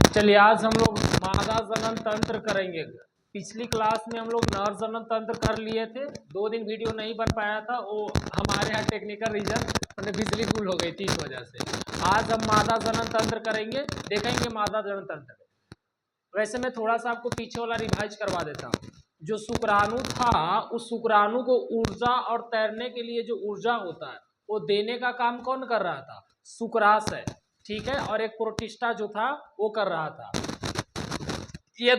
चलिए आज हम लोग मादा जनन तंत्र करेंगे। पिछली क्लास में हम लोग नर जनन तंत्र कर लिए थे, 2 दिन वीडियो नहीं बन पाया था, वो हमारे यहाँ टेक्निकल रीजन मैंने बिजली गुल हो गई थी इस वजह से। आज हम मादा जनन तंत्र करेंगे, देखेंगे मादा जनन तंत्र। वैसे मैं थोड़ा सा आपको पीछे वाला रिवाइज करवा देता हूँ। जो शुक्राणु था, उस शुक्राणु को ऊर्जा और तैरने के लिए जो ऊर्जा होता है वो देने का काम कौन कर रहा था? शुक्राशय, ठीक है। और एक प्रोटिस्टा जो था वो कर रहा था। ये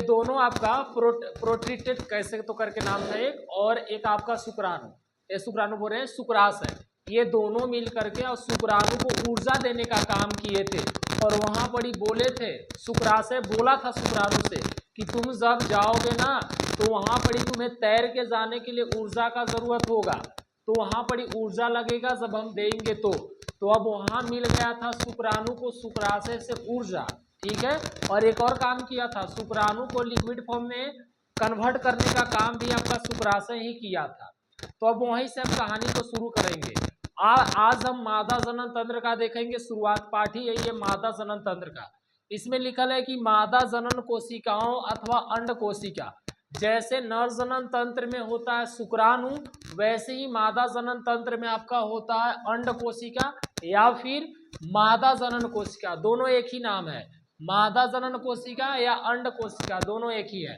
दोनों आपका प्रोट्रिटेड कैसे तो करके नाम था एक, और एक आपका शुक्राणु, ये शुक्राणु बोल रहे हैं शुक्राशय। ये दोनों मिल करके और शुक्राणु को ऊर्जा देने का काम किए थे। और वहां पर ही बोले थे, शुक्राशय बोला था शुक्राणु से कि तुम जब जाओगे ना तो वहां पर ही तुम्हें तैर के जाने के लिए ऊर्जा का जरूरत होगा, तो वहां पर ही ऊर्जा लगेगा जब हम देंगे तो अब वहां मिल गया था शुक्राणु को शुक्राशय से ऊर्जा, ठीक है। और एक और काम किया था, शुक्राणु को लिक्विड फॉर्म में कन्वर्ट करने का काम भी आपका शुक्राशय ही किया था। तो अब वहीं से हम कहानी को शुरू करेंगे। आज हम मादा जनन तंत्र का देखेंगे। शुरुआत पाठ ही यही है मादा जनन तंत्र का। इसमें लिखल है कि मादा जनन कोशिकाओं अथवा अंड कोशिका, जैसे नर जनन तंत्र में होता है शुक्राणु, वैसे ही मादा जनन तंत्र में आपका होता है अंड कोशिका या फिर मादा जनन कोशिका। दोनों एक ही नाम है, मादा जनन कोशिका या अंड कोशिका, दोनों एक ही है।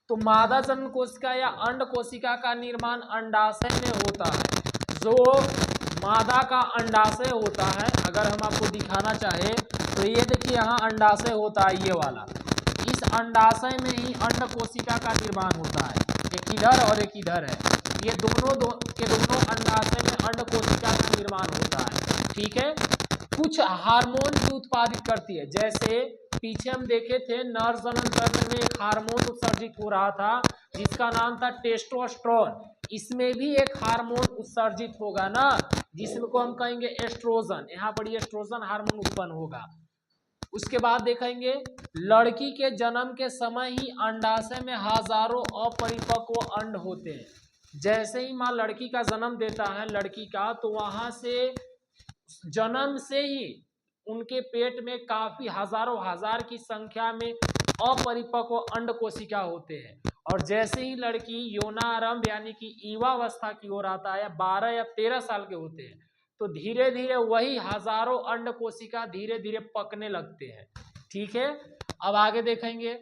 तो मादा जनन कोशिका या अंड कोशिका का निर्माण अंडाशय में होता है। जो मादा का अंडाशय होता है, अगर हम आपको दिखाना चाहे तो ये देखिए यहाँ अंडाशय होता है, ये वाला। इस अंडाशय में ही अंड कोशिका का निर्माण होता है, एक इधर और एक इधर है। ये दोनों के दोनों अंडाशय में अंड कोशिका का निर्माण होता है, ठीक है। कुछ हार्मोन भी उत्पादित करती है, जैसे पीछे हम देखे थे नर जनन तंत्र में एक हार्मोन उत्सर्जित हो रहा था जिसका नाम था टेस्टोस्टेरोन। इसमें भी एक हार्मोन उत्सर्जित होगा ना, जिसको हम कहेंगे एस्ट्रोजन। यहाँ पर ये एस्ट्रोजन हार्मोन उत्पन्न होगा। उसके बाद देखेंगे लड़की के जन्म के समय ही अंडाशय में हजारों अपरिपक्व अंड होते हैं। जैसे ही माँ लड़की का जन्म देता है लड़की का, तो वहां से जन्म से ही उनके पेट में काफी हजारों हजार की संख्या में अपरिपक्व अंड कोशिका होते हैं। और जैसे ही लड़की यौनारंभ यानी कि युवावस्था की ओर आता है, 12 या 13 साल के होते हैं, तो धीरे धीरे वही हजारों अंड कोशिका धीरे धीरे पकने लगते हैं, ठीक है। अब आगे देखेंगे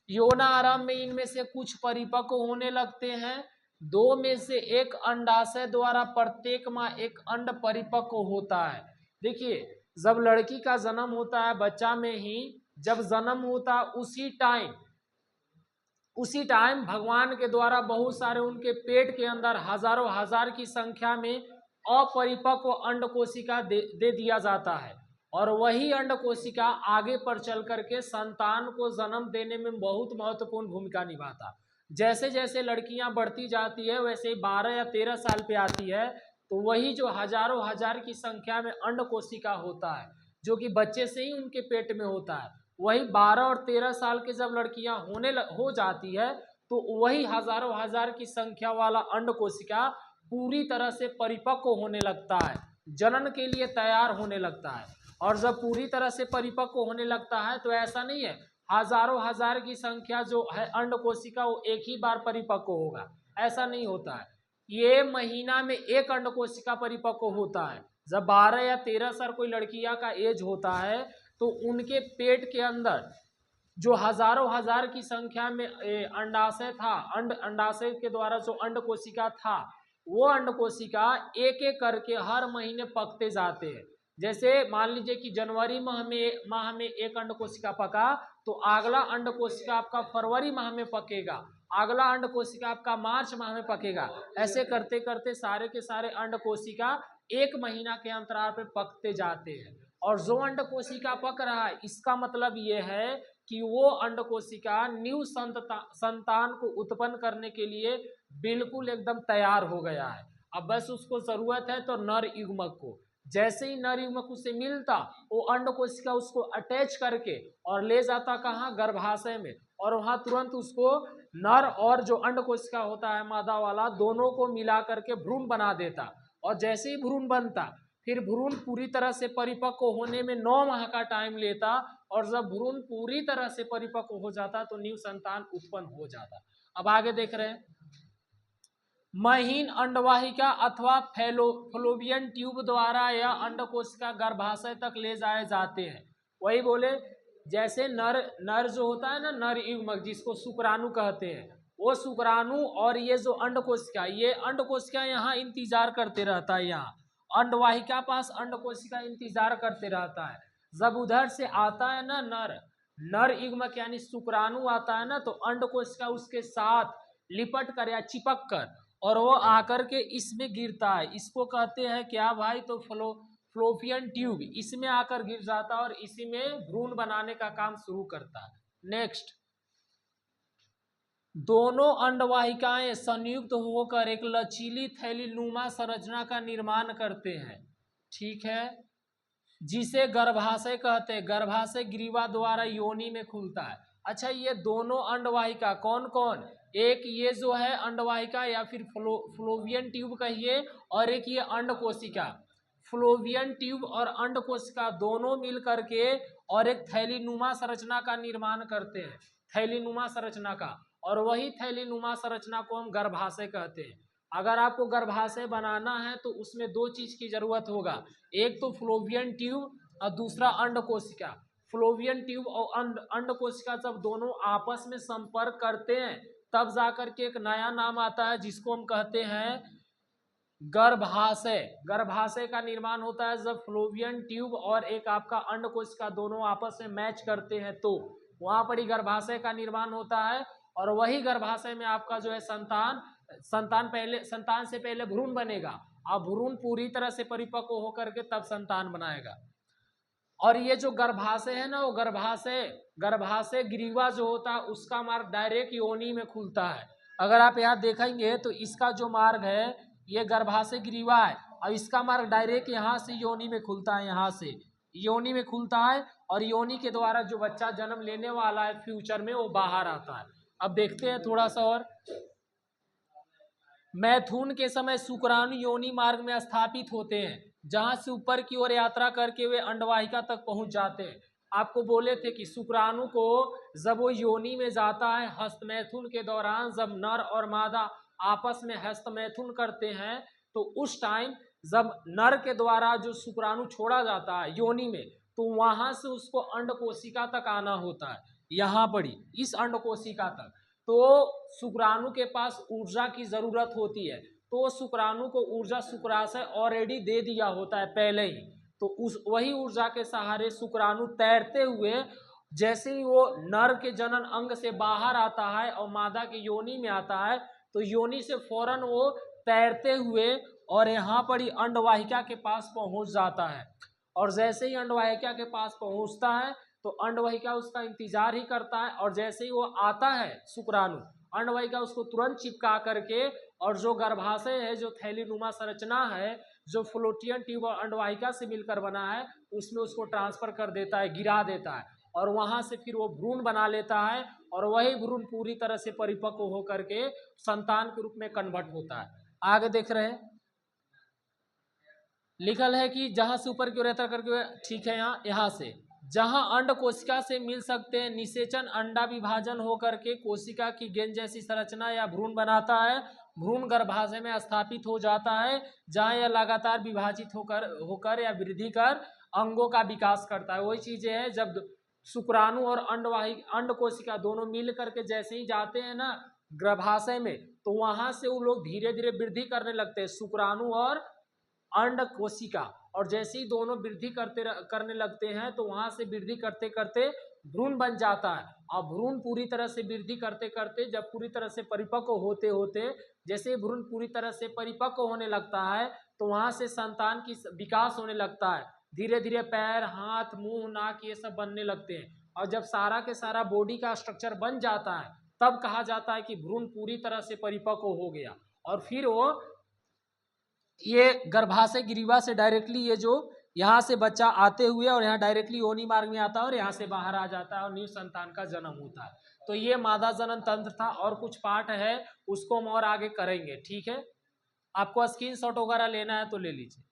यौनारंभ में इनमें से कुछ परिपक्व होने लगते हैं। 2 में से एक अंडाशय द्वारा प्रत्येक माह एक अंड परिपक्व होता है। देखिए जब लड़की का जन्म होता है, बच्चा में ही जब जन्म होता है उसी टाइम भगवान के द्वारा बहुत सारे उनके पेट के अंदर हजारों हजार की संख्या में अपरिपक्व अंड कोशिका दे दिया जाता है। और वही अंड कोशिका आगे पर चल करके संतान को जन्म देने में बहुत महत्वपूर्ण भूमिका निभाता। जैसे जैसे लड़कियां बढ़ती जाती है वैसे ही 12 या 13 साल पे आती है, तो वही जो हजारों हजार की संख्या में अंड कोशिका होता है जो कि बच्चे से ही उनके पेट में होता है, वही 12 और 13 साल के जब लड़कियां हो जाती है तो वही हजारों हजार की संख्या वाला अंड कोशिका पूरी तरह से परिपक्व होने लगता है, जनन के लिए तैयार होने लगता है। और जब पूरी तरह से परिपक्व होने लगता है तो ऐसा नहीं है हजारों हजार की संख्या जो है अंड कोशिका वो एक ही बार परिपक्व होगा, ऐसा नहीं होता है। ये महीना में एक अंड कोशिका परिपक्व होता है। जब 12 या 13 साल कोई लड़कियां का एज होता है तो उनके पेट के अंदर जो हजारों हजार की संख्या में अंडाशय था, अंडाशय के द्वारा जो अंड कोशिका था, वो अंड कोशिका एक एक करके हर महीने पकते जाते हैं। जैसे मान लीजिए कि जनवरी माह में एक अंड कोशिका पका, तो अगला अंड कोशिका आपका फरवरी माह में पकेगा, अगला अंड कोशिका आपका मार्च माह में पकेगा। ऐसे करते करते सारे के सारे अंड कोशिका एक महीना के अंतराल पे पकते जाते हैं। और जो अंड कोशिका पक रहा है इसका मतलब ये है कि वो अंड कोशिका न्यू संतान को उत्पन्न करने के लिए बिल्कुल एकदम तैयार हो गया है। अब बस उसको जरूरत है तो नर युग्मक को, जैसे ही नर युग्मक उसे मिलता वो अंड कोशिका उसको अटैच करके और ले जाता कहाँ, गर्भाशय में, और वहां तुरंत उसको नर और जो अंड कोशिका होता है मादा वाला दोनों को मिला करके भ्रूण बना देता। और जैसे ही भ्रूण बनता फिर भ्रूण पूरी तरह से परिपक्व होने में 9 माह का टाइम लेता, और जब भ्रूण पूरी तरह से परिपक्व हो जाता तो न्यू संतान उत्पन्न हो जाता। अब आगे देख रहे हैं, महीन अंडवाहिका अथवा फलोपियन ट्यूब द्वारा या अंडकोशिका गर्भाशय तक ले जाए जाते हैं। वही बोले जैसे नर जो होता है ना, नर युग्मक जिसको शुक्राणु कहते हैं, वो शुक्राणु और ये जो अंडकोशिका यहाँ इंतजार करते रहता है, यहाँ अंडवाहिका पास अंडकोशिका इंतजार करते रहता है। जब उधर से आता है ना नर युग्मक यानी शुक्राणु आता है ना, तो अंडकोशिका उसके साथ लिपट कर या चिपक कर और वो आकर के इसमें गिरता है। इसको कहते हैं क्या भाई, तो फ्लोपियन ट्यूब, इसमें आकर गिर जाता है और इसी में भ्रूण बनाने का काम शुरू करता है। नेक्स्ट, दोनों अंडवाहिकाएं संयुक्त होकर एक लचीली थैलीनुमा संरचना का निर्माण करते हैं, ठीक है, जिसे गर्भाशय कहते हैं। गर्भाशय ग्रीवा द्वारा योनि में खुलता है। अच्छा, ये दोनों अंडवाहिका कौन कौन, एक ये जो है अंडवाहिका या फिर फ्लोपियन ट्यूब कहिए, और एक ये अंडकोशिका। फ्लोपियन ट्यूब और अंडकोशिका दोनों मिल करके और एक थैलीनुमा संरचना का निर्माण करते हैं, थैलीनुमा संरचना का, और वही थैलीनुमा संरचना को हम गर्भाशय कहते हैं। अगर आपको गर्भाशय बनाना है तो उसमें दो चीज की जरूरत होगा, एक तो फ्लोपियन ट्यूब और दूसरा अंडकोशिका। फ्लोपियन ट्यूब और अंडकोशिका जब दोनों आपस में संपर्क करते हैं तब जाकर के एक नया नाम आता है जिसको हम कहते हैं गर्भाशय। गर्भाशय का निर्माण होता है जब फ्लोपियन ट्यूब और एक आपका अंडकोशिका दोनों आपस में मैच करते हैं, तो वहां पर ही गर्भाशय का निर्माण होता है। और वही गर्भाशय में आपका जो है संतान से पहले भ्रूण बनेगा, और भ्रूण पूरी तरह से परिपक्व होकर के तब संतान बनाएगा। और ये जो गर्भाशय है ना, वो गर्भाशय ग्रीवा जो होता है उसका मार्ग डायरेक्ट योनि में खुलता है। अगर आप यहाँ देखेंगे तो इसका जो मार्ग है ये गर्भाशय ग्रीवा है, और इसका मार्ग डायरेक्ट यहाँ से योनि में खुलता है, यहाँ से योनि में खुलता है, और योनि के द्वारा जो बच्चा जन्म लेने वाला है फ्यूचर में वो बाहर आता है। अब देखते हैं थोड़ा सा और, मैथुन के समय शुक्राणु योनि मार्ग में स्थापित होते हैं, जहां से ऊपर की ओर यात्रा करके वे अंडवाहिका तक पहुंच जाते हैं। आपको बोले थे कि शुक्राणु को जब वो योनि में जाता है हस्तमैथुन के दौरान, जब नर और मादा आपस में हस्तमैथुन करते हैं, तो उस टाइम जब नर के द्वारा जो शुक्राणु छोड़ा जाता है योनि में, तो वहां से उसको अंडकोशिका तक आना होता है, यहाँ पड़ी इस अंडकोशिका तक। तो शुक्राणु के पास ऊर्जा की जरूरत होती है, तो शुक्राणु को ऊर्जा शुक्राशय ऑलरेडी दे दिया होता है पहले ही, तो उस वही ऊर्जा के सहारे शुक्राणु तैरते हुए जैसे ही वो नर के जनन अंग से बाहर आता है और मादा के योनि में आता है, तो योनि से फौरन वो तैरते हुए और यहाँ पर ही अंडवाहिका के पास पहुंच जाता है। और जैसे ही अंडवाहिका के पास पहुंचता है तो अंडवाहिका उसका इंतजार ही करता है, और जैसे ही वो आता है शुक्राणु, अंडवाहिका उसको तुरंत चिपका करके, और जो गर्भाशय है, जो थैलीनुमा संरचना है, जो फ्लोपियन ट्यूब और अंडवाहिका से मिलकर बना है, उसमें उसको ट्रांसफर कर देता है, गिरा देता है, और वहां से फिर वो भ्रूण बना लेता है, और वही भ्रूण पूरी तरह से परिपक्व होकर के संतान के रूप में कन्वर्ट होता है। आगे देख रहे हैं, लिखल है कि जहां से ऊपर की ओर यात्रा करके, ठीक है, यहाँ से जहां अंड कोशिका से मिल सकते हैं, निषेचन अंडा विभाजन होकर के कोशिका की गेंद जैसी संरचना या भ्रूण बनाता है। भ्रूण गर्भाशय में स्थापित हो जाता है, जहां यह लगातार विभाजित होकर या वृद्धि कर अंगों का विकास करता है। वही चीजें हैं जब शुक्राणु और अंड कोशिका दोनों मिल करके जैसे ही जाते हैं ना गर्भाशय में, तो वहां से वो लोग धीरे धीरे वृद्धि करने लगते हैं, शुक्राणु और अंड कोशिका। और जैसे ही दोनों वृद्धि करने लगते हैं तो वहां से वृद्धि करते करते भ्रूण बन जाता है। और भ्रूण पूरी तरह से वृद्धि करते करते जब पूरी तरह से परिपक्व होते होते, जैसे भ्रूण पूरी तरह से परिपक्व होने लगता है तो वहां से संतान की विकास होने लगता है। धीरे धीरे पैर, हाथ, मुंह, नाक ये सब बनने लगते हैं। और जब सारा के सारा बॉडी का स्ट्रक्चर बन जाता है तब कहा जाता है कि भ्रूण पूरी तरह से परिपक्व हो गया। और फिर वो ये गर्भाशय ग्रीवा से डायरेक्टली ये जो यहाँ से बच्चा आते हुए और यहाँ डायरेक्टली योनि मार्ग में आता है और यहाँ से बाहर आ जाता है और न्यू संतान का जन्म होता है। तो ये मादा जनन तंत्र था, और कुछ पार्ट है उसको हम और आगे करेंगे। ठीक है, आपको स्क्रीनशॉट वगैरह लेना है तो ले लीजिए।